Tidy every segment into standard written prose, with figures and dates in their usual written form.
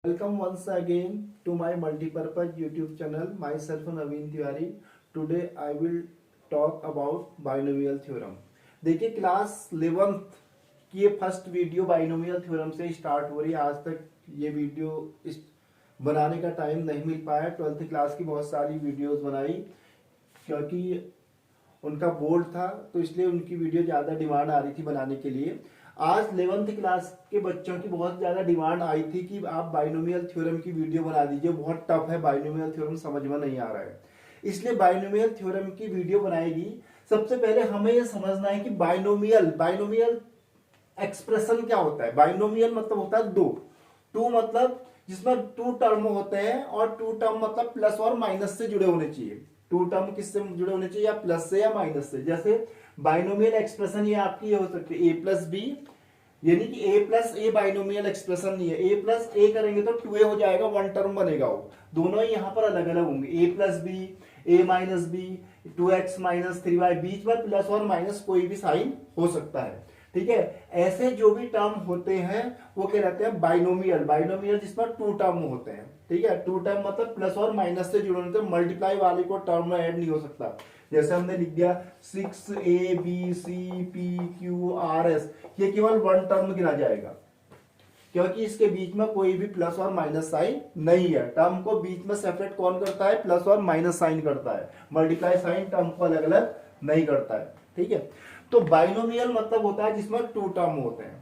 Welcome once again to my multi-purpose YouTube channel. Myself Naveen Tiwari. Today I will talk about binomial theorem. देखिए class 11th की ये first video binomial theorem से start हो रही है। आज तक ये वीडियो बनाने का टाइम नहीं मिल पाया। 12th क्लास की बहुत सारी वीडियोस बनाई क्योंकि उनका बोर्ड था, तो इसलिए उनकी वीडियो ज़्यादा डिमांड आ रही थी बनाने के लिए। आज 11th क्लास के बच्चों की बहुत ज़्यादा डिमांड आई थी कि आप बाइनोमियल थ्योरम की वीडियो बना दीजिए, बहुत टफ है, बाइनोमियल थ्योरम समझ में नहीं आ रहा है। इसलिए बाइनोमियल थ्योरम की वीडियो बनाएगी। सबसे पहले हमें यह समझना है कि बाइनोमियल एक्सप्रेशन क्या होता है। बाइनोमियल मतलब होता है दो, टू मतलब जिसमें टू टर्म होते हैं, और टू टर्म मतलब प्लस और माइनस से जुड़े होने चाहिए। टू टर्म किससे जुड़े होने चाहिए, या प्लस से या माइनस से। जैसे बाइनोमियल एक्सप्रेशन ये आपकी ये हो सकती है ए प्लस बी, यानी कि ए प्लस ए बाइनोमियल एक्सप्रेशन नहीं है। ए प्लस ए करेंगे तो 2a हो जाएगा, वन टर्म बनेगा वो। दोनों ही यहाँ पर अलग अलग होंगे, A plus B, A minus B, 2x minus 3y, बीच में प्लस और माइनस कोई भी साइन हो सकता है। ठीक है, ऐसे जो भी टर्म होते हैं वो क्या रहते हैं बाइनोमियल जिसमें टू टर्म होते हैं। ठीक है, टू टर्म मतलब प्लस और माइनस से जुड़े होते हैं, मल्टीप्लाई वाले को टर्म में ऐड नहीं हो सकता। जैसे हमने लिख दिया 6abcpqrs, ये केवल वन टर्म गिना जाएगा क्योंकि इसके बीच में कोई भी प्लस और माइनस साइन नहीं है। टर्म को बीच में सेपरेट कौन करता है, प्लस और माइनस साइन करता है। मल्टीप्लाई साइन टर्म को अलग अलग नहीं करता है। ठीक है, तो बाइनोमियल मतलब होता है जिसमें टू टर्म होते हैं,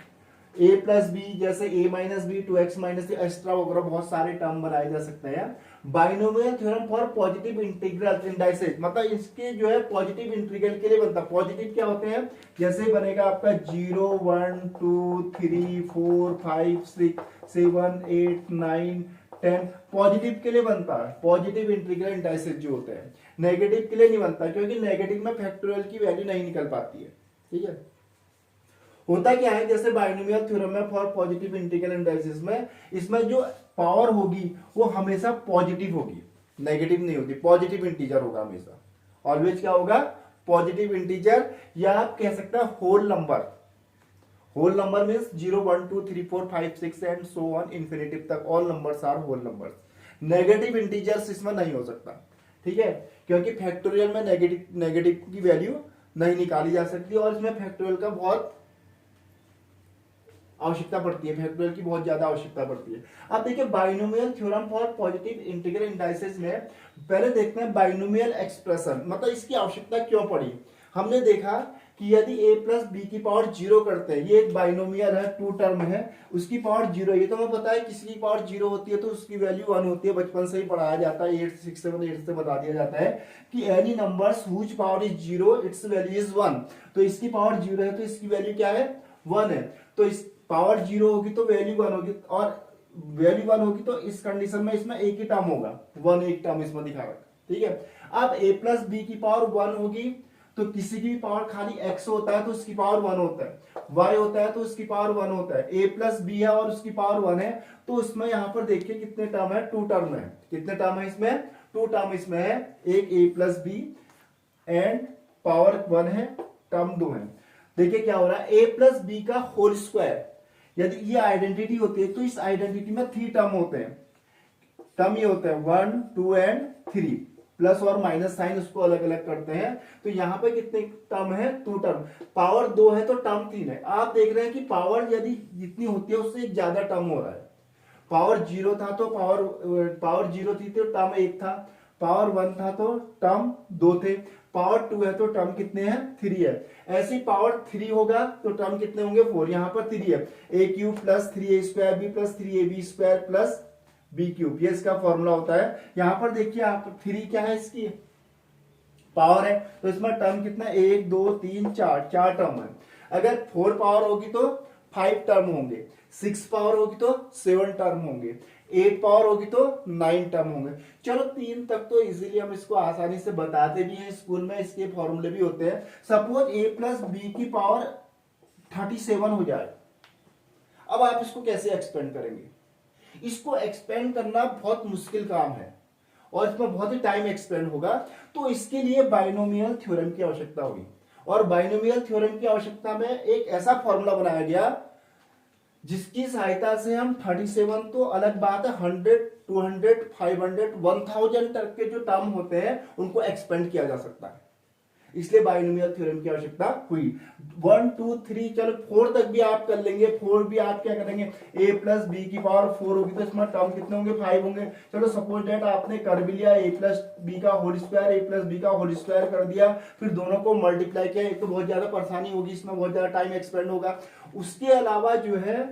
ए प्लस बी, जैसे A minus B, 2x minus extra वगैरह बहुत सारे टर्म बनाए जा सकते हैं। Binomial theorem for positive integral indices, मतलब इसके जो है पॉजिटिव इंटीग्रल के लिए बनता है। पॉजिटिव क्या होते हैं, जैसे बनेगा आपका 0 1 2 3 4 5 6 7 8 9 10, पॉजिटिव के लिए बनता है। पॉजिटिव इंटीग्रल इंडाइसेस जो होते हैं, नेगेटिव के लिए नहीं बनता क्योंकि नेगेटिव में फैक्टोरियल की वैल्यू नहीं निकल पाती है। ठीक है, होता क्या है, जैसे बाइनोमियल थ्योरम में फॉर पॉजिटिव इंटीग्रल इंडाइसेस में, इसमें जो पावर होगी वो हमेशा पॉजिटिव होगी, नेगेटिव नहीं होती। पॉजिटिव इंटीजर होगा हमेशा, ऑलवेज क्या होगा, पॉजिटिव इंटीजर, या आप कह सकते हैं whole number. Whole number means 0 1 2 3 4 5 6 and so on infinitive तक, all numbers are whole numbers. Negative integers इसमें नहीं हो सकता। ठीक है, क्योंकि फैक्टोरियल में नेगेटिव की वैल्यू नहीं निकाली जा सकती, और इसमें फैक्टोरियल का बहुत आवश्यकता पड़ती है, फैक्टोरियल की बहुत ज्यादा आवश्यकता पड़ती है। अब देखिए binomial theorem for positive integral indices में पहले देखते हैं बाइनोमियल एक्सप्रेशन, मतलब इसकी आवश्यकता क्यों पड़ी। हमने देखा कि यदि a प्लस बी की पावर 0 करते हैं, ये एक बाइनोमियल है, टू टर्म है, उसकी पावर 0, ये तो हमें पता है किसकी पावर 0 होती है तो उसकी वैल्यू 1 होती है, बचपन से ही पढ़ाया जाता है, 8 6 7 8 से बता दिया जाता है कि any numbers whose power is 0 its value is 1। तो इसकी पावर 0 है तो इसकी वैल्यू क्या है, 1 है। तो इस पावर 0 होगी तो वैल्यू 1 होगी, और वैल्यू 1 होगी तो इस कंडीशन में इसमें एक ही टर्म होगा, 1 एक टर्म इसमें दिखा रखा। ठीक है, अब a प्लस बी की पावर 1 होगी तो किसी की भी पावर खाली x होता है तो उसकी पावर 1 होता है, y होता है तो उसकी पावर 1 होता है, a प्लस बी है और उसकी पावर 1 है, तो इसमें यहां पर देखिए कितने टर्म है, टू टर्म है। कितने टर्म है इसमें, टू टर्म इसमें है, एक a plus b and power 1 है, टर्म 2 है। देखिए क्या हो रहा है, a प्लस बी का होल स्क्वायर, यदि ये आइडेंटिटी होती है तो इस आइडेंटिटी में 3 टर्म होते हैं। टर्म ये होते हैं 1 2 एंड 3, प्लस और माइनस साइन उसको अलग अलग करते हैं। तो यहां पे कितने टर्म है, 2 टर्म। पावर 2 है तो टर्म 3 है। आप देख रहे हैं कि पावर यदि जितनी होती है उससे ज्यादा टर्म हो रहा है। पावर 0 था तो पावर 0 थी तो टर्म 1 था, पावर 1 था तो टर्म 2 थे, पावर 2 है तो टर्म कितने हैं, 3 है। ऐसी पावर 3 होगा तो टर्म कितने होंगे, 4। यहां पर 3 है, a cube plus 3a square b plus 3ab square plus b cube, ये इसका फॉर्मूला होता है। यहां पर देखिए आप 3 क्या है, इसकी पावर है, तो इसमें टर्म कितना, 1 2 3 4, 4 टर्म है। अगर 4 पावर होगी तो 5 टर्म होंगे, 6 पावर होगी तो 7 टर्म होंगे, 8 पावर होगी तो 9 टर्म होंगे। चलो 3 तक तो इजीली हम इसको आसानी से बताते भी हैं, स्कूल में इसके फॉर्मूले भी होते हैं। सपोज a प्लस बी की पावर 37 हो जाए, अब आप इसको कैसे एक्सपेंड करेंगे। इसको एक्सपेंड करना बहुत मुश्किल काम है और इसमें बहुत ही टाइम एक्सपेंड होगा, तो इसके लिए बाइनोमियल थ्योरम की आवश्यकता होगी। और बाइनोमियल थ्योरम की आवश्यकता में एक ऐसा फॉर्मूला बनाया गया जिसकी सहायता से हम 37, तो अलग बात है 100, 200, 500, 1000 तक के जो टर्म होते हैं उनको एक्सपेंड किया जा सकता है। इसलिए बाइनोमियल थ्योरम की आवश्यकता हुई। 1 2 3 चलो 4 तक भी आप कर लेंगे। 4 भी आप क्या करेंगे, a प्लस बी की पावर 4 होगी, तो इसमें टर्म कितने होंगे, 5 होंगे। चलो सपोज डेट आपने कर भी लिया, a प्लस बी का whole square, a plus b का होल स्क्वायर कर दिया, फिर दोनों को मल्टीप्लाई किया। एक तो बहुत ज्यादा परेशानी होगी, इसमें बहुत ज्यादा टाइम एक्सपेंड होगा। उसके अलावा जो है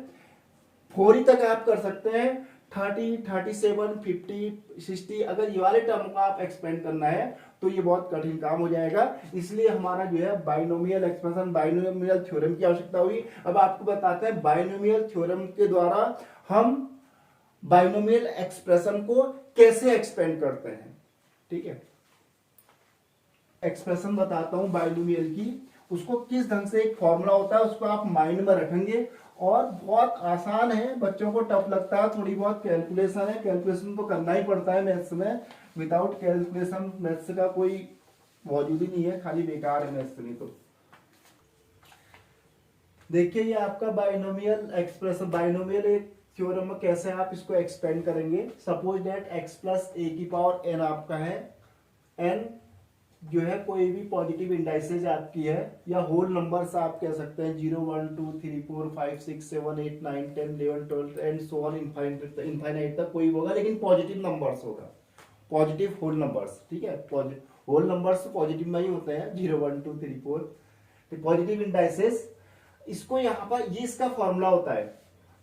4 ही तक आप कर सकते हैं। 30, 37, 50, 60 अगर ये वाले टर्म का आप एक्सपेंड करना है तो ये बहुत कठिन काम हो जाएगा। इसलिए हमारा जो है बाइनोमियल एक्सप्रेशन, बाइनोमियल थ्योरम की आवश्यकता हुई। अब आपको बताते हैं बाइनोमियल थ्योरम के द्वारा हम बाइनोमियल एक्सप्रेशन को कैसे एक्सपेंड करते हैं। ठीक है, एक्सप्रेशन बताता हूं बाइनोमियल की, उसको किस ढंग से एक फॉर्मूला होता है उसको आप माइंड में रखेंगे। और बहुत आसान है, बच्चों को टफ लगता है, थोड़ी बहुत कैलकुलेशन है, कैलकुलेशन तो करना ही पड़ता है मैथ्स में। विदाउट कैलकुलेशन मैथ्स का कोई मौजूद ही नहीं है, खाली बेकार है मैथ्स नहीं। तो देखिए ये आपका बाइनोमियल एक्सप्रेशन, बाइनोमियल एक थ्योरम में कैसे आप इसको एक्सपेंड करेंगे। Suppose that x plus a की पावर n आपका है, n जो है कोई भी पॉजिटिव इंडाइसेज आपकी है, या होल नंबर्स आप कह सकते हैं, 0 1 2 3 4 5 6 7 8 9 10 11 12 एंड सो ऑन इनफाइनाइट तक कोई होगा, लेकिन पॉजिटिव नंबर्स होगा, पॉजिटिव होल नंबर्स। ठीक है, होल नंबर्स पॉजिटिव में ही होते हैं, 0 1 2 3 4 पॉजिटिव इंडाइसेस। इसको यहाँ पर ये इसका फॉर्मूला होता है।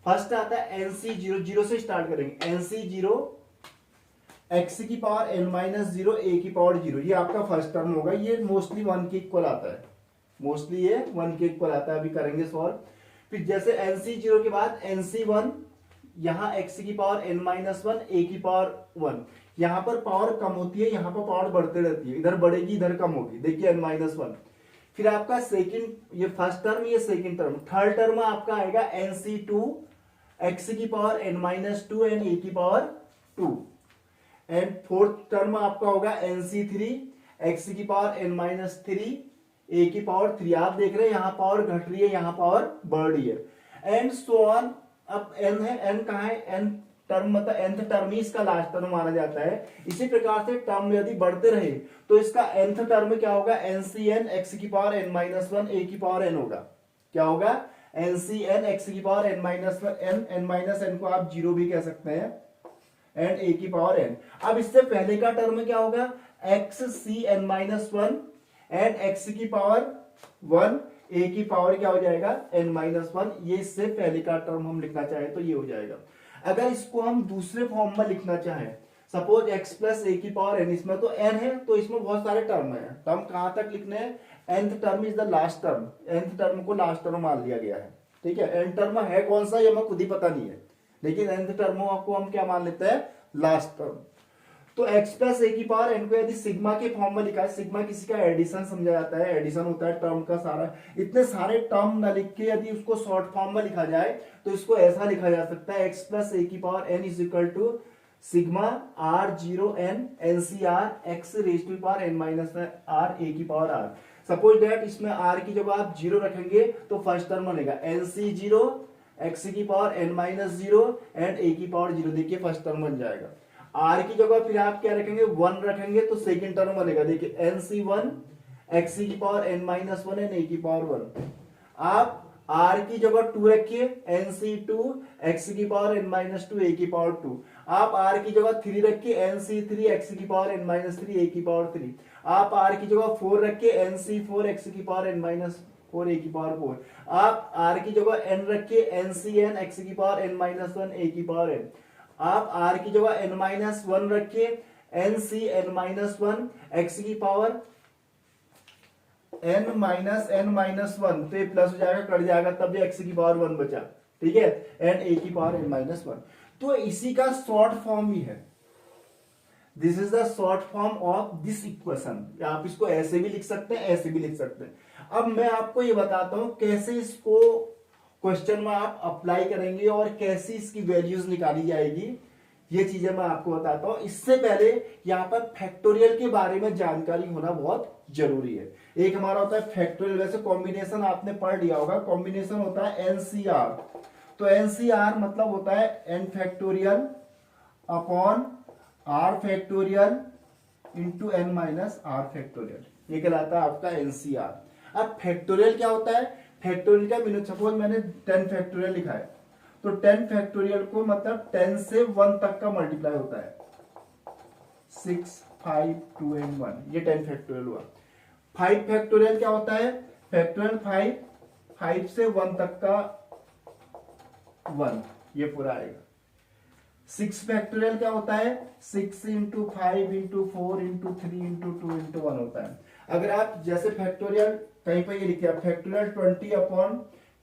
फर्स्ट आता है एनसी जीरो, जीरो से स्टार्ट करेंगे, एनसी जीरो एक्स की पावर एन माइनस जीरो ए की पावर जीरो, ये आपका फर्स्ट टर्म होगा। ये मोस्टली 1 के इक्वल आता है, मोस्टली ये 1 के इक्वल आता है। अभी करेंगे सॉल्व। फिर जैसे एनसी जीरो के बाद एनसी वन, यहाँ एक्स की power n minus one a की पावर वन, यहाँ पर पावर कम होती है, यहाँ पर पावर बढ़ते रहती है, इधर बढ़ेगी इधर कम होगी, देखिए एन माइनस वन। फिर आपका सेकंड, ये फर्स्ट टर्म ये सेकंड टर्म, थर्ड टर्म आपका आएगा एनसी टू एक्स की power n minus two and a की power two, and fourth term आपका होगा एनसी थ्री एक्स की power n minus three a की पावर थ्री। आप देख रहे हैं यहाँ पावर घट रही है, यहाँ पावर बढ़ रही है, एंड सो ऑन। अब एन है, एन कहाँ है, एन टर्म मतलब nth टर्म ही इसका लास्ट टर्म माना जाता है। इसी प्रकार से टर्म यदि बढ़ते रहे तो इसका nth टर्म क्या होगा, एनसीएन एक्स की power n minus one a की पावर एन होगा। क्या होगा, एनसीएन एक्स की power n minus n, n minus n को आप जीरो भी कह सकते हैं, एंड ए की पावर एन। अब इससे पहले का टर्म क्या होगा, x C n minus one and x की पावर वन ए की पावर क्या हो जाएगा, एन माइनस वन। ये इससे पहले का टर्म हम लिखना चाहें तो ये हो जाएगा। अगर इसको हम दूसरे फॉर्म में लिखना चाहें, सपोज x प्लस ए की पावर n, इसमें तो n है तो इसमें बहुत सारे टर्म है, टर्म कहां तक लिखने हैं, nth term is the last term, nth term को लास्ट टर्म मान लिया गया है। ठीक है, n टर्म है कौन सा ये हमें खुद ही पता नहीं है, लेकिन nth टर्म को हम क्या मान लेते हैं, लास्ट टर्म। तो x प्लस ए की पावर n को यदि सिग्मा के फॉर्म में लिखा है, सिग्मा किसी का एडिशन समझा जाता है, एडिशन होता है टर्म का सारा, इतने सारे टर्म न लिख के यदि उसको शॉर्ट फॉर्म में लिखा जाए तो इसको ऐसा लिखा जा सकता है, x प्लस ए की power n is equal to sigma r zero n n C r x raise to power n minus r a की पावर आर। सपोज दैट इसमें r की जगह आप जीरो रखेंगे तो फर्स्ट टर्म बनेगा n C zero x की power n minus zero and a की पावर जीरो, देखिए फर्स्ट टर्म बन जाएगा। आर की जगह फिर आप क्या रखेंगे, वन रखेंगे तो सेकंड टर्म बनेगा, देखिए एन सी वन एक्स की power n minus one and a की पावर वन। आप आर की जगह टू रखिए, एन सी टू एक्स की power n minus two a की पावर टू। आप आर की जगह थ्री रखिए, एन सी थ्री एक्स की power n minus three a की पावर थ्री। आप आर की जगह फोर रखिए, एन सी फोर एक्स की power n minus four a की पावर फोर। आप आर की जगह एन रखिए, एन सी एन एक्स की power n minus one a की पावर एन। आप आर की जगह एन माइनस वन रखिए, n C n minus one x की पावर एन माइनस वन, तो ये प्लस हो जाएगा, कट जाएगा, तब भी एक्स की पावर वन बचा। ठीक है, एन ए की पावर एन माइनस वन। तो इसी का शॉर्ट फॉर्म ही है, this is the short form of this equation. आप इसको ऐसे भी लिख सकते हैं, ऐसे भी लिख सकते हैं। अब मैं आपको ये बताता हूं कैसे इसको क्वेश्चन में आप अप्लाई करेंगे और कैसी इसकी वैल्यूज निकाली जाएगी, ये चीजें मैं आपको बताता हूं। इससे पहले यहाँ पर फैक्टोरियल के बारे में जानकारी होना बहुत जरूरी है। एक हमारा होता है फैक्टोरियल, वैसे कॉम्बिनेशन आपने पढ़ लिया होगा, कॉम्बिनेशन होता है एनसीआर। तो NCR मतलब होता है n factorial upon r factorial into n minus r factorial, ये कहलाता है आपका NCR। अब फैक्टोरियल क्या होता है, फैक्टोरियल का मीनिंग, सपोज मैंने 10 फैक्टोरियल लिखा है तो 10 फैक्टोरियल को मतलब 10 से 1 तक का मल्टीप्लाई होता है, 6 5 2 and 1, ये 10 फैक्टोरियल हुआ। 5 फैक्टोरियल क्या होता है, फैक्टोरियल 5 से 1 तक का 1, ये पूरा आएगा। 6 फैक्टोरियल क्या होता है, 6 into 5 into 4 into 3 into 2 into 1 होता है। अगर आप जैसे फैक्टोरियल कहीं पर ये लिखे फैक्टोरियल 20 अपॉन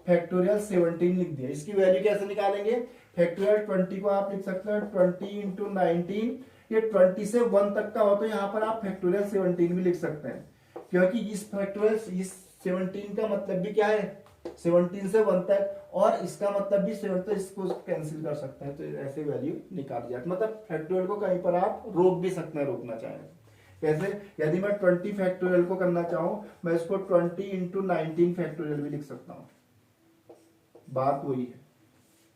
फैक्टोरियल 17 लिख दिया, इसकी वैल्यू कैसे निकालेंगे, फैक्टोरियल 20 को आप लिख सकते हैं 20 इंटू 19, ये 20 से 1 तक का हो तो यहाँ पर आप फैक्टोरियल 17 भी लिख सकते हैं, क्योंकि इस फैक्टोरियल इस 17 का मतलब भी क्या है 17 से 1 तक, और इसका मतलब भी 7, तो इसको कैंसिल कर सकते हैं, तो ऐसे वैल्यू निकाल दिया। मतलब फैक्टोरियल को कहीं पर आप रोक भी सकते हैं, रोकना चाहें कैसे, यदि मैं 20 फैक्टोरियल को करना चाहूं मैं इसको 20 इंटू 19 फैक्टोरियल भी लिख सकता हूं, बात वही है,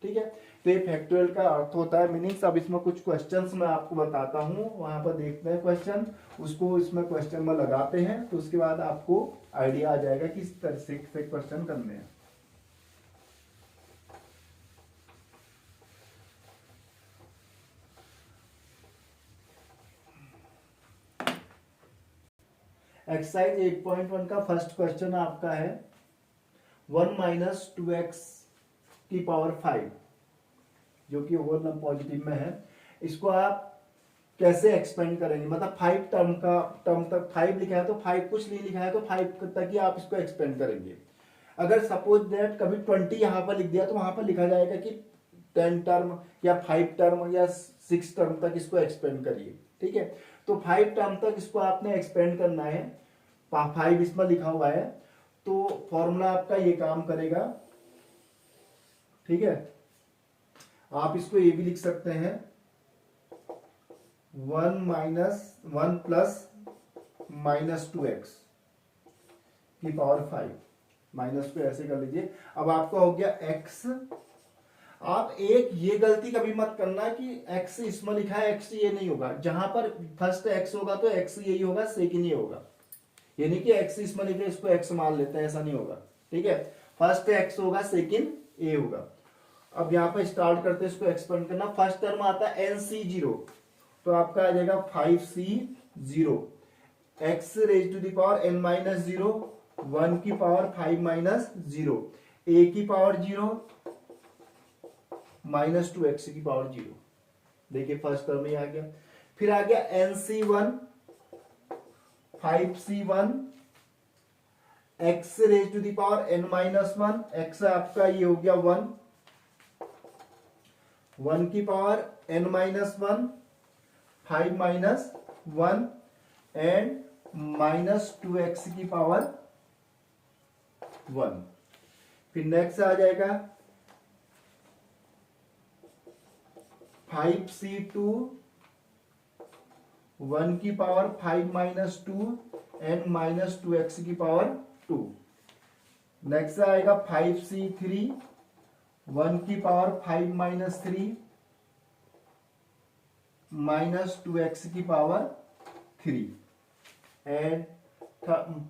ठीक है। तो ये फैक्टोरियल का अर्थ होता है मीनिंग्स। अब इसमें कुछ क्वेश्चंस मैं आपको बताता हूं, वहां पर देखते हैं क्वेश्चन, उसको इसमें क्वेश्चन में लगाते हैं, तो उसके बाद आपको आइडिया आ जाएगा कि इस तरह से क्वेश्चन करने हैं। एक्सरसाइज 8.1 का फर्स्ट क्वेश्चन आपका है 1 माइनस 2x की पावर 5, जो कि होल नंबर पॉजिटिव में है, इसको आप कैसे एक्सपेंड करेंगे, मतलब 5 टर्म तक 5 लिखा है तो 5 कुछ नहीं लिखा है तो 5 तक ही आप इसको एक्सपेंड करेंगे। अगर सपोज दैट कभी 20 यहां पर लिख दिया तो वहां पर लिखा जाएगा कि 10 टर्म या 5 टर्म या 6 टर्म तक इसको एक्सपेंड करिए, ठीक है। तो 5 टर्म तक इसको आपने एक्सपेंड करना है, 5 इसमें लिखा हुआ है, तो फॉर्मूला आपका ये काम करेगा, ठीक है। आप इसको ये भी लिख सकते हैं 1 प्लस माइनस 2x की पावर 5, माइनस को ऐसे कर लीजिए। अब आपका हो गया x, आप एक ये गलती कभी मत करना कि x इसमें लिखा है x ये नहीं होगा, जहां पर फर्स्ट x होगा तो x यही होगा, सेकंड ये होगा, ये नहीं कि x इसमें लिखे इसको x मान लेते हैं, ऐसा नहीं होगा, ठीक है। फर्स्ट x होगा, सेकंड a होगा। अब यहाँ पर स्टार्ट करते हैं इसको एक्सपेंड करना। फर्स्ट टर्म आता है NC0, तो आपका आ जाएगा 5C0, x raise to the power n minus 0, 1 की पावर 5 माइनस 0, a की पावर 0 माइनस 2x की पावर 0। देखिए फर्स्ट टर्म में आ गया। फिर आ गया NC1, 5C1, x raise to the power n minus 1, x आपका ये हो गया 1 की power n minus 1, 5 minus 1 and minus 2x की पावर 1। फिर नेक्स्ट आ जाएगा 5C2, 1 की power 5 minus 2 and minus 2x की पावर 2। नेक्स्ट आएगा 5C3, 1 की पावर 5 माइनस 3 माइनस 2x की पावर 3 एंड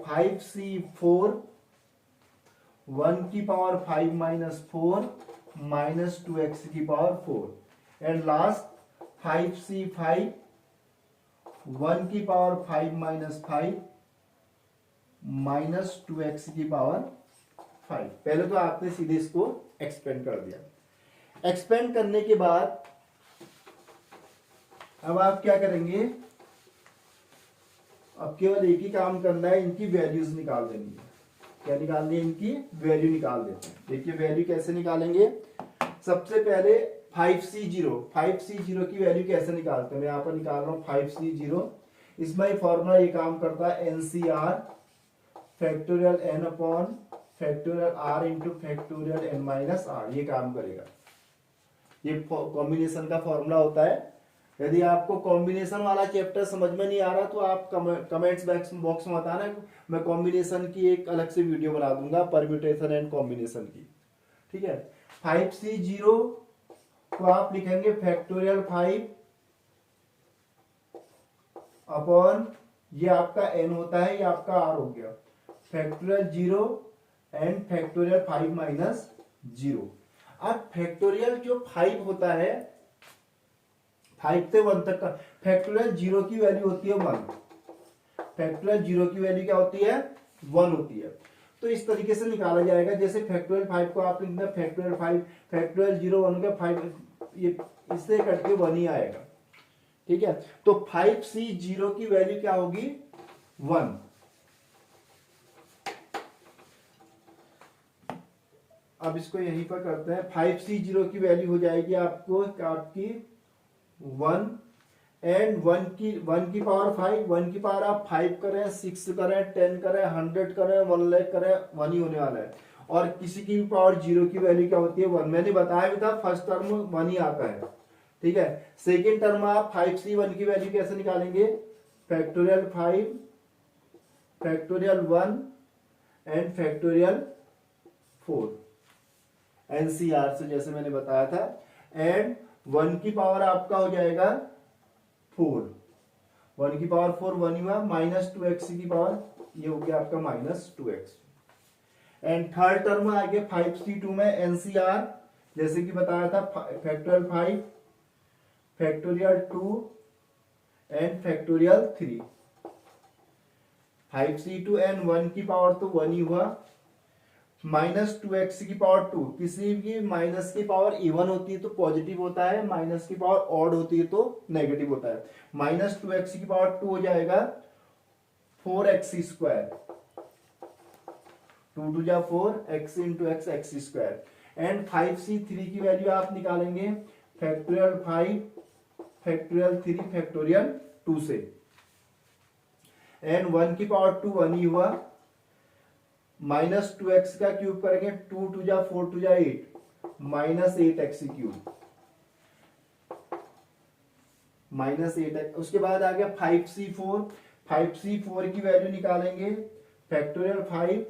5C4, 1 की पावर 5 माइनस 4 माइनस 2x की पावर 4 एंड लास्ट 5C5, 1 की पावर 5 माइनस 5 माइनस 2x की पावर 5। पहले तो आपने सीधे इसको एक्सपेंड कर दिया। एक्सपेंड करने के बाद अब आप क्या करेंगे, अब केवल एक ही काम करना है, इनकी वैल्यूज निकाल देनी है। क्या निकालनी है, इनकी वैल्यू निकाल देते हैं। देखिए वैल्यू कैसे निकालेंगे, सबसे पहले 5C0 की वैल्यू कैसे निकालते हैं, मैं यहां पर निकाल रहा हूं 5C0। इसमें फॉर्मूला ये काम करता है NCR factorial n upon factorial r into factorial n minus r, ये काम करेगा। ये कॉम्बिनेशन का फॉर्मूला होता है। यदि आपको कॉम्बिनेशन वाला चैप्टर समझ में नहीं आ रहा तो आप कमेंट्स बॉक्स में बताना, मैं कॉम्बिनेशन की एक अलग से वीडियो बना दूंगा, परम्यूटेशन एंड कॉम्बिनेशन की, ठीक है। 5c0 को आप लिखेंगे फैक्टोरियल 5 अपॉन, ये आपका n होता है, ये आपका r हो गया, फैक्टोरियल 0 एंड फैक्टोरियल 5 माइनस 0। अब फैक्टोरियल जो 5 होता है, 5 से 1 तक का, फैक्टोरियल 0 की वैल्यू होती है 1, फैक्टोरियल 0 की वैल्यू क्या होती है 1 होती है। तो इस तरीके से निकाला जाएगा, जैसे फैक्टोरियल 5 को आप लिखना फैक्टोरियल 5, फैक्टोरियल 0 1 का 5, ये इससे कट के 1 ही आएगा, ठीक है। तो 5c0 की वैल्यू क्या होगी 1। अब इसको यहीं पर करते हैं, 5c0 की वैल्यू हो जाएगी आपको आपकी 1 एंड 1 की पावर 5, 1 की पावर आप 5 करें, 6 करें, 10 करें, 100 करें, 1 लाख करें, 1 ही होने वाला है। और किसी की भी पावर 0 की वैल्यू क्या होती है 1। मैंने बताया भी था फर्स्ट टर्म 1 ही आता है, ठीक है। सेकेंड टर्म आप 5c1 की वैल्यू कैसे निकालेंगे, factorial 5, factorial 1 and factorial 4 NCR से, जैसे मैंने बताया था। एंड 1 की पावर आपका हो जाएगा 4, 1 की पावर 4 1 ही हुआ, माइनस 2x की पावर, ये हो गया आपका minus 2x। And third term आ गया 5c2 में एनसीआर, जैसे कि बताया था factorial 5, factorial 2 and factorial 3। 5c2 and 1 की पावर तो 1 ही हुआ, माइनस 2x की पावर 2, किसी भी माइनस की पावर इवन होती है तो पॉजिटिव होता है, माइनस की पावर ऑड होती है तो नेगेटिव होता है। माइनस 2x की पावर 2 हो जाएगा 4x स्क्वायर, 2 टू जा 4, x into x, x square. And 5c3 की वैल्यू आप निकालेंगे फैक्टोरियल 5, फैक्टोरियल 3, फैक्टोरियल 2 से। एंड 1 की पावर 2 1 ही हुआ, माइनस 2x का क्यूब करेंगे, 2 टू जा 4 टू जा 8, minus 8x cube, minus 8x। उसके बाद आ गया 5c4, 5c4 की वैल्यू निकालेंगे फैक्टोरियल 5,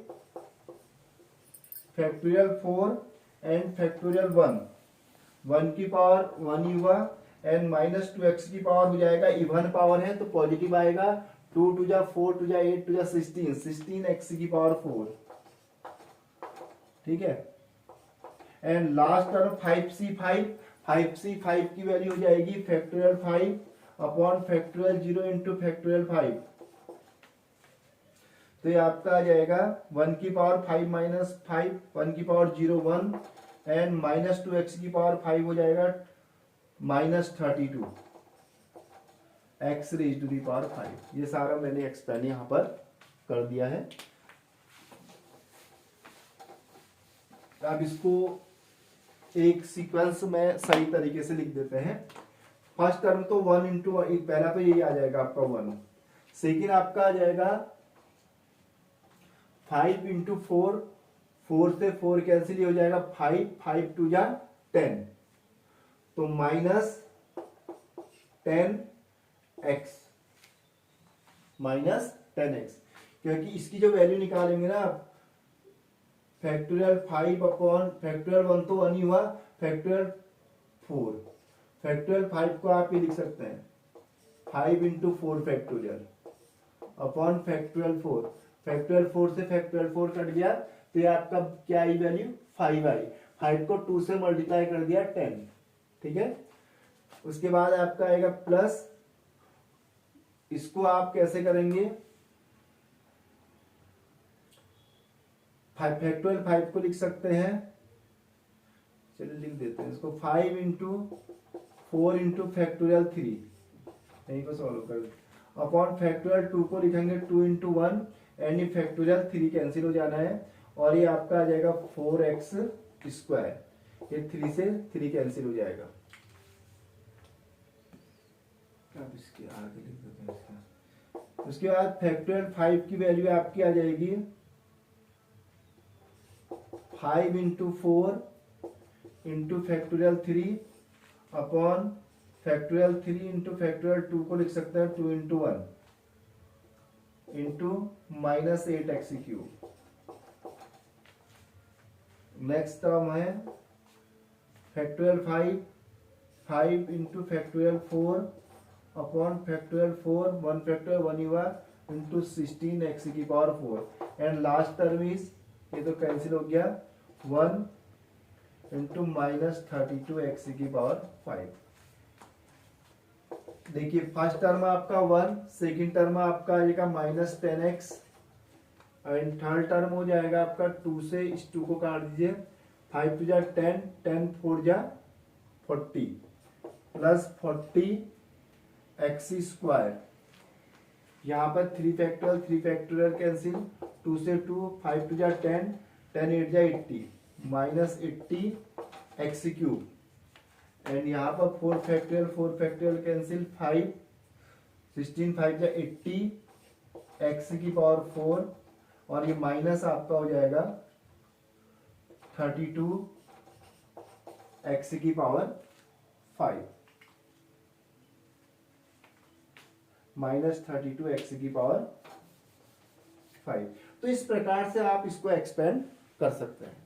फैक्टोरियल 4 एंड फैक्टोरियल 1, 1 की पावर 1 ही हुआ, एंड माइनस 2x की पावर हो जाएगा, इवन पावर है तो पॉजिटिव आएगा, 2 टू जा 4 टू जा 8 टू जा 16, 16x की पावर 4, ठीक है। And last term 5c5, 5c5 की वैल्यू हो जाएगी factorial 5 upon factorial 0 into factorial 5। तो ये आपका आ जाएगा 1 की पावर 5 माइनस 5, 1 की पावर 0 1, एंड माइनस 2x की पावर 5 हो जाएगा minus 32 x raise to the power 5। ये सारा मैंने एक्सप्लेन यहां पर कर दिया है। अब इसको एक सीक्वेंस में सही तरीके से लिख देते हैं। फर्स्ट टर्म तो 1 इंटू, पहला तो यही आ जाएगा आपका 1, सेकेंड आपका आ जाएगा 5 इंटू 4, 4 से 4 कैंसिल हो जाएगा 5, 5 टू जा 10, तो माइनस 10x, माइनस 10x, क्योंकि इसकी जो वैल्यू निकालेंगे ना आप, फैक्टोरियल 5 अपॉन फैक्टोरियल 1 तो 1 ही हुआ, फैक्टोरियल 4, फैक्टोरियल 5 को आप ये लिख सकते हैं 5 into 4 factorial upon factorial 4, factorial 4 से फैक्टोरियल 4 कट गया, तो ये आपका क्या आई वैल्यू 5 आई, 5 को 2 से मल्टीप्लाई कर दिया 10, ठीक है। उसके बाद आपका आएगा प्लस, इसको आप कैसे करेंगे, फैक्टोरियल 5 को लिख सकते हैं, चलिए लिख देते हैं इसको 5 इंटू 4 इंटू फैक्टोरियल 3, यहीं को सॉल्व कर, अपॉन फैक्टोरियल 2 को लिखेंगे 2 इंटू 1, एंड ये फैक्टोरियल 3 कैंसिल हो जाना है, और ये आपका आ जाएगा 4x स्क्वायर, ये 3 से 3 कैंसिल हो जाएगा। अब इसके आगे लिख देते हैं इसका। उसके बाद फैक्टोरियल 5 की वैल्यू आपकी आ जाएगी 5 into 4 into factorial 3 upon factorial 3 into factorial 2 को लिख सकते हैं 2 into 1 into minus 8x cube. Next term है factorial 5, 5 into factorial 4 upon factorial 4, 1 factorial 1 हुआ इंटू 16 एक्स की power 4 and last term is, ये तो कैंसिल हो गया, 1 इंटू माइनस 32 एक्स की पावर 5। देखिए फर्स्ट टर्म आपका 1, सेकेंड टर्म आपका आएगा minus 10x and third term हो जाएगा आपका 2 से इस 2 को काट दीजिए, 5 टू जा 10, 10 4 जा 40 प्लस 40 एक्स स्क्वायर, यहाँ पर 3 फैक्टोरियल कैंसिल, 2 से 2, 5 टू जा 10, 10 8 जा 80 माइनस 80 एक्स क्यूब एंड यहाँ पर 4 फैक्टोरियल कैंसिल, 5 16 5 जा 80 एक्स की पावर 4 और ये माइनस आपका हो जाएगा 32 एक्स की पावर 5 माइनस 32 एक्स की पावर 5। तो इस प्रकार से आप इसको एक्सपेंड कर सकते हैं।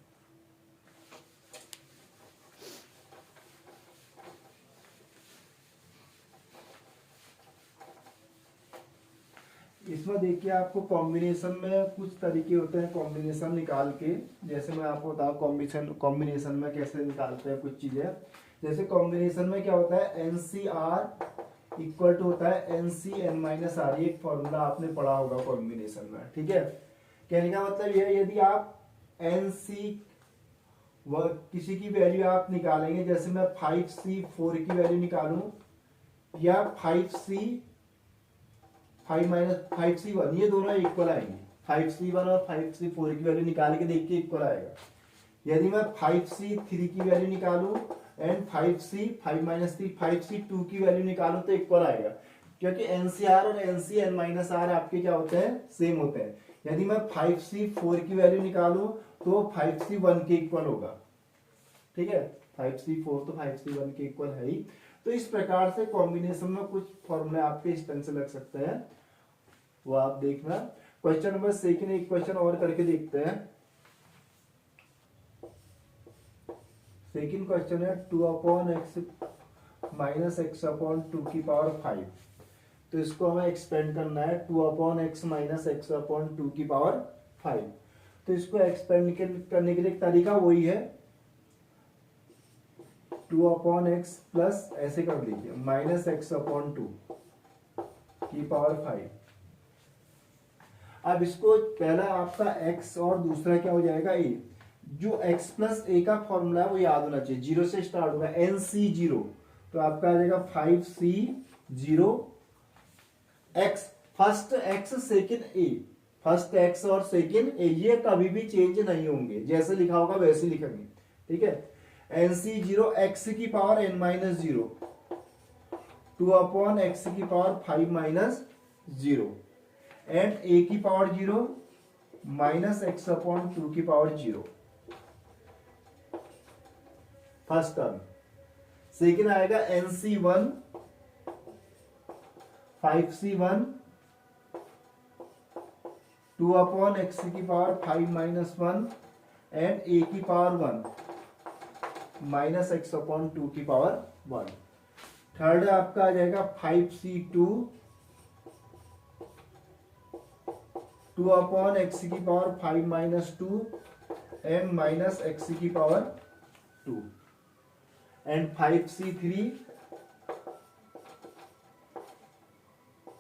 इसमें देखिए आपको कॉम्बिनेशन में कुछ तरीके होते हैं कॉम्बिनेशन निकाल के, जैसे मैं आपको बताऊं कॉम्बिनेशन में कैसे निकालते हैं कुछ चीजें। जैसे कॉम्बिनेशन में क्या होता है, NCR इक्वल टू होता है NCN माइनस R, एक फॉर्मूला आपने पढ़ा होगा कॉम्बिनेशन में, ठीक है। कहने का मतलब यह, यदि आप NC किसी की वैल्यू आप निकालेंगे, जैसे मैं 5C4 की वैल्यू निकालूं या 5C 5 माइनस 5C1, ये दोनों इक्वल आएंगे, 5C1 और 5C4 की वैल्यू निकाल के देख के इक्वल आएगा। यदि मैं 5C3 की वैल्यू निकालूं एंड 5 माइनस 3 5C2 की वैल्यू निकालूं तो इक्वल आएगा, क्योंकि NCR और NCN माइनस R आपके क्या होते हैं, सेम होते हैं। यदि मैं 5C4 की वैल्यू निकालूं तो 5C1 के इक्वल होगा, ठीक है। 5C4 तो 5C1 के इक्वल है ही। तो इस प्रकार से कॉम्बिनेशन में कुछ फॉर्मूले आपके इस ढंग से लग सकते हैं, वो आप देखना। क्वेश्चन नंबर सेकंड, एक क्वेश्चन और करके देखते हैं। सेकंड क्वेश्चन है 2/x माइनस x/2 की पावर 5। तो इसको हमें एक्सपेंड करना है, 2/x माइनस x/2 की पावर 5। तो इसको एक्सपेंड करने के लिए तरीका वही है, 2/x प्लस ऐसे कर लीजिए माइनस x/2 की पावर 5। अब इसको पहला आपका x और दूसरा क्या हो जाएगा a। जो x प्लस a का फॉर्मूला है वो याद होना चाहिए, 0 से स्टार्ट होगा, NC0, तो आपका आ जाएगा 5C0 x, first x second a, first x और सेकेंड a, ये कभी भी चेंज नहीं होंगे, जैसे लिखा होगा वैसे लिखेंगे, ठीक है। NC0 x की पावर n माइनस 0, 2/x की पावर 5 माइनस 0 एंड a की पावर 0 माइनस x/2 की पावर 0, फर्स्ट टर्म। सेकेंड आएगा NC1 5C1 2/x की पावर 5 माइनस 1 एंड a की पावर 1 माइनस x/2 की पावर 1। थर्ड आपका आ जाएगा 5C2 2/x की power 5 minus 2 and minus x की पावर 2 एंड 5C3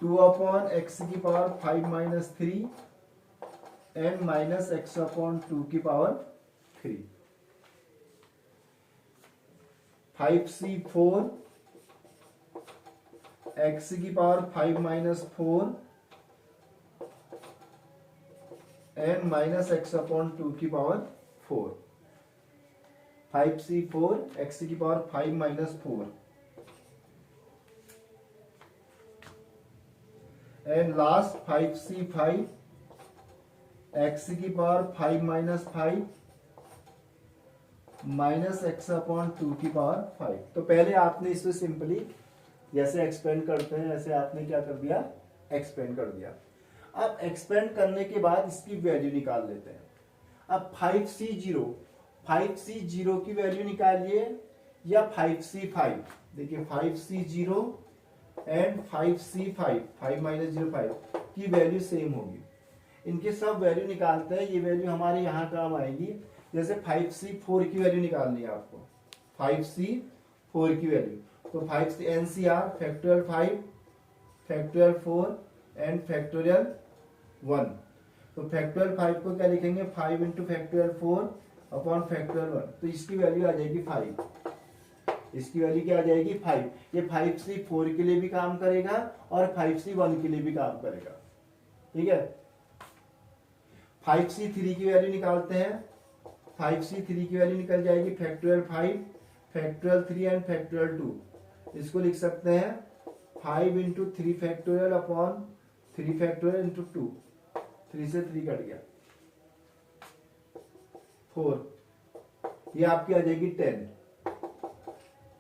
2/x की power 5 minus 3 and minus x/2 की पावर 3। 5C4 x की power 5 minus 4 and minus x/2 की पावर 4। 5C4 x की power 5 minus 4 and last 5C5 x की power 5 minus 5 minus x/2 की power 5। तो पहले आपने इसे सिंपली जैसे एक्सपेंड करते हैं ऐसे आपने क्या कर दिया, एक्सपेंड कर दिया। अब एक्सपेंड करने के बाद इसकी वैल्यू निकाल लेते हैं। अब 5C0 की वैल्यू निकालिए, या 5C5, देखिए 5C0 एंड 5C5, 5 माइनस 0 5 की वैल्यू सेम होगी। इनके सब वैल्यू निकालते हैं, ये वैल्यू हमारे यहाँ काम आएगी। जैसे 5C4 की वैल्यू निकालनी है आपको, 5C4 की वैल्यू, तो 5C NCR factorial 5, factorial 4 and factorial 1। तो फैक्टोरियल 5 को क्या लिखेंगे, 5 इंटू फैक्टोरियल 4 अपॉन फैक्टोरियल 1, तो इसकी वैल्यू आ जाएगी 5। इसकी वैल्यू क्या आ जाएगी 5। ये 5C4 के लिए भी काम करेगा और 5C1 के लिए भी काम करेगा, ठीक है। 5C3 की वैल्यू निकालते हैं। 5C3 की वैल्यू निकल जाएगी फैक्टोरियल 5, फैक्टोरियल 3 एंड फैक्टोरियल 2। इसको लिख सकते हैं 5 into 3 factorial upon 3 factorial into 2, 3 से 3 कट गया 4। ये आपकी आ जाएगी 10।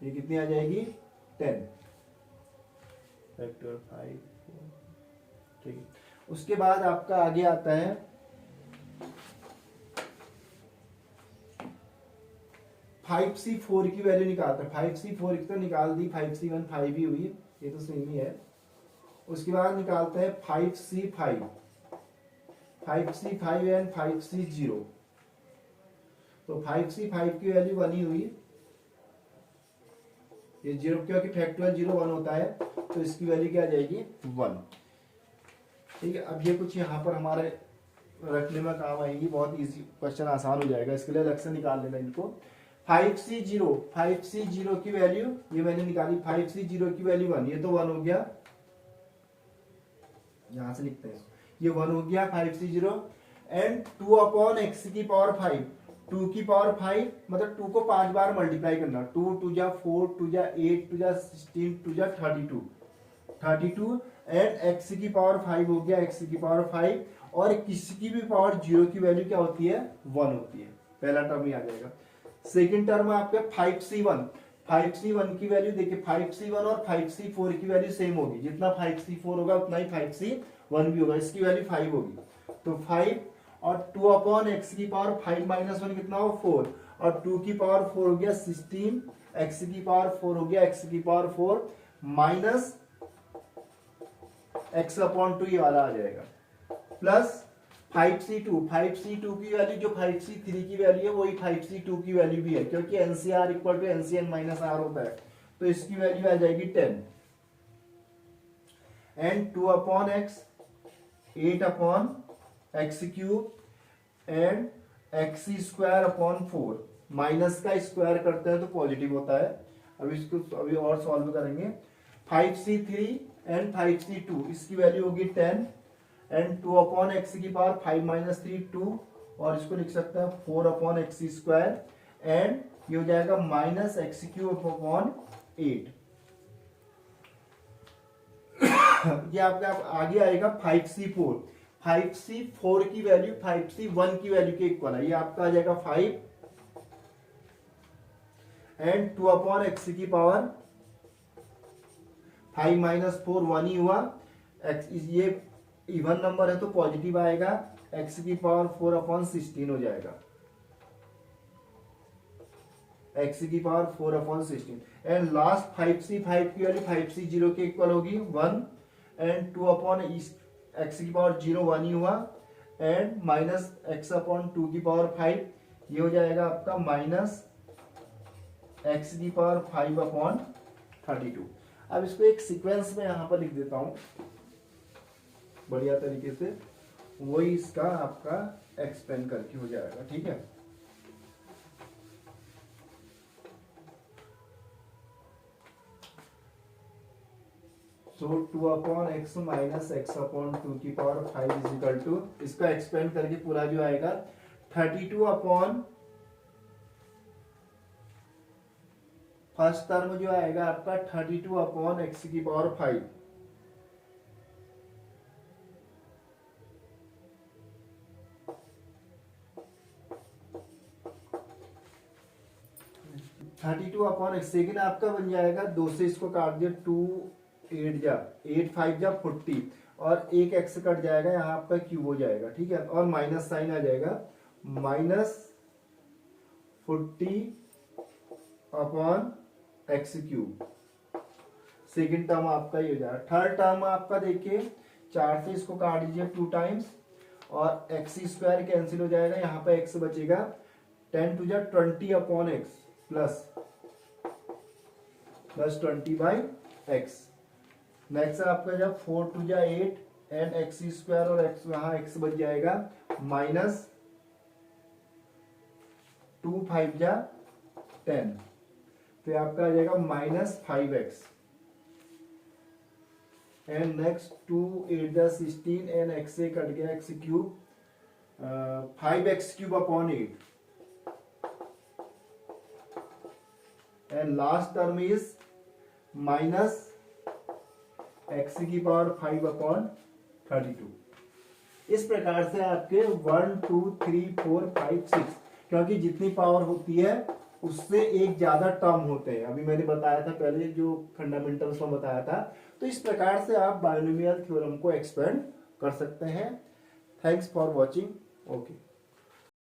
ये कितनी आ जाएगी 10 फैक्टोरियल 5, ठीक है। उसके बाद आपका आगे आता है 5C4 की वैल्यू निकालते हैं। 5C4 की तो निकाल दी, 5C1 5 ही हुई, ये तो सेम ही है। उसके बाद निकालते हैं 5C5, 5C5 एंड 5C0। तो 5C5 की वैल्यू 1 ही हुई, ये 0 क्योंकि फैक्टोरियल 0 1 होता है, तो इसकी वैल्यू क्या आ जाएगी 1, ठीक है। अब ये कुछ यहाँ पर हमारे रखने में काम आएगी, बहुत इजी क्वेश्चन, आसान हो जाएगा। इसके लिए अलग से निकाल लेना इनको। 5C0 की वैल्यू ये मैंने निकाली, 5C0 की वैल्यू 1, ये तो 1 हो गया, यहां से लिखते हैं, ये 1 हो गया 5C0 एंड 2 अपॉन x की पावर 5। 2 की पावर 5 मतलब 2 को 5 बार मल्टीप्लाई करना, 2 2 जा 4, 2 जा 8, 2 जा 16, 2 जा 32 एंड x की पावर 5 हो गया, x की पावर 5, और किसी की भी पावर 0 की वैल्यू क्या होती है 1 होती है। पहला टर्म ही आ जाएगा। सेकंड टर्म आपके 5C1 की वैल्यू देखिए, 5C1 और 5C4 की वैल्यू सेम होगी, जितना 5C4 होगा उतना ही 5C1 भी होगा, इसकी वैल्यू 5 होगी। तो 5 और 2 अपॉन x की पावर 5 माइनस 1 कितना हो 4, और 2 की पावर 4 हो गया 16, x की पावर 4 हो गया, x की पावर 4 माइनस x अपॉन 2 ये वाला आ जाएगा, प्लस 5C2 की वैल्यू जो 5C3 की वैल्यू है वही 5C2 की वैल्यू भी है, क्योंकि NCR equal to NCN minus R होता है, तो इसकी वैल्यू आ जाएगी 10 and 2 upon x 8 upon x cube and x square upon 4। Minus का स्क्वायर करते हैं तो पॉजिटिव होता है। अब इसको अभी और सॉल्व करेंगे। 5C3 एंड 5C2 इसकी वैल्यू होगी 10 एंड 2 अपॉन x की पावर 5 माइनस 3 2, और इसको लिख सकते हैं 4 अपॉन x स्क्वायर एंड ये हो जाएगा माइनस x क्यूब अपॉन 8। ये आपका आगे आएगा 5C4 की वैल्यू 5C1 की वैल्यू के इक्वल है, ये आपका आ जाएगा 5 एंड 2 अपॉन x की पावर 5 माइनस 4 1 ही हुआ, x ये इवन नंबर है तो पॉजिटिव आएगा, x की पावर 4 अपॉन 16 हो जाएगा, x की power 4 upon 16 and last 5C5 की वैल्यू 5C0 के इक्वल होगी 1 एंड 2 अपॉन x की पावर 0 1 ही हुआ एंड माइनस x अपॉन 2 की पावर 5, ये हो जाएगा आपका माइनस x की पावर 5 अपॉन 32। अब इसको एक सीक्वेंस में यहां पर लिख देता हूं बढ़िया तरीके से, वही इसका आपका एक्सपेंड करके हो जाएगा, ठीक है। सो 2 upon x minus x upon 2 की पावर 5 इज इक्वल टू, इसका एक्सपेंड करके पूरा जो आएगा 32 अपॉन फर्स्ट टर्म जो आएगा आपका 32 अपॉन x की पावर 5, 32 अपॉन एक्स। सेकेंड आपका बन जाएगा 2 से इसको काट दिया, 2 8 जा 8 5 जा 40 और एक एक्स कट जाएगा, यहाँ आपका क्यूब हो जाएगा, ठीक है, और माइनस साइन आ जाएगा, minus 40 upon x cube. Second term आपका ये हो जाएगा। थर्ड टर्म आपका देखिए 4 से इसको काट दीजिए 2 टाइम्स और एक्स स्क्वायर कैंसिल हो जाएगा, यहाँ पे एक्स बचेगा 10 टू जा 20 upon x plus 20/x। Next है आपका जब 4 टू जा 8 एंड एक्स स्क्वायर और एक्स यहाँ एक्स बच जाएगा माइनस 2 5 जा 10, तो आपका आ जाएगा -5x एंड नेक्स्ट 2 8 जा 16 एंड एक्स से कट गया x cube 5x cube upon 8 and last term is minus x की पावर 5 अपॉन 32। इस प्रकार से आपके 1 2 3 4 5 6, क्योंकि जितनी पावर होती है उससे एक ज्यादा टर्म होते हैं, अभी मैंने बताया था पहले जो फंडामेंटल्स में बताया था। तो इस प्रकार से आप बायनोमियल थ्योरम को एक्सपेंड कर सकते हैं। Thanks for watching. ओके।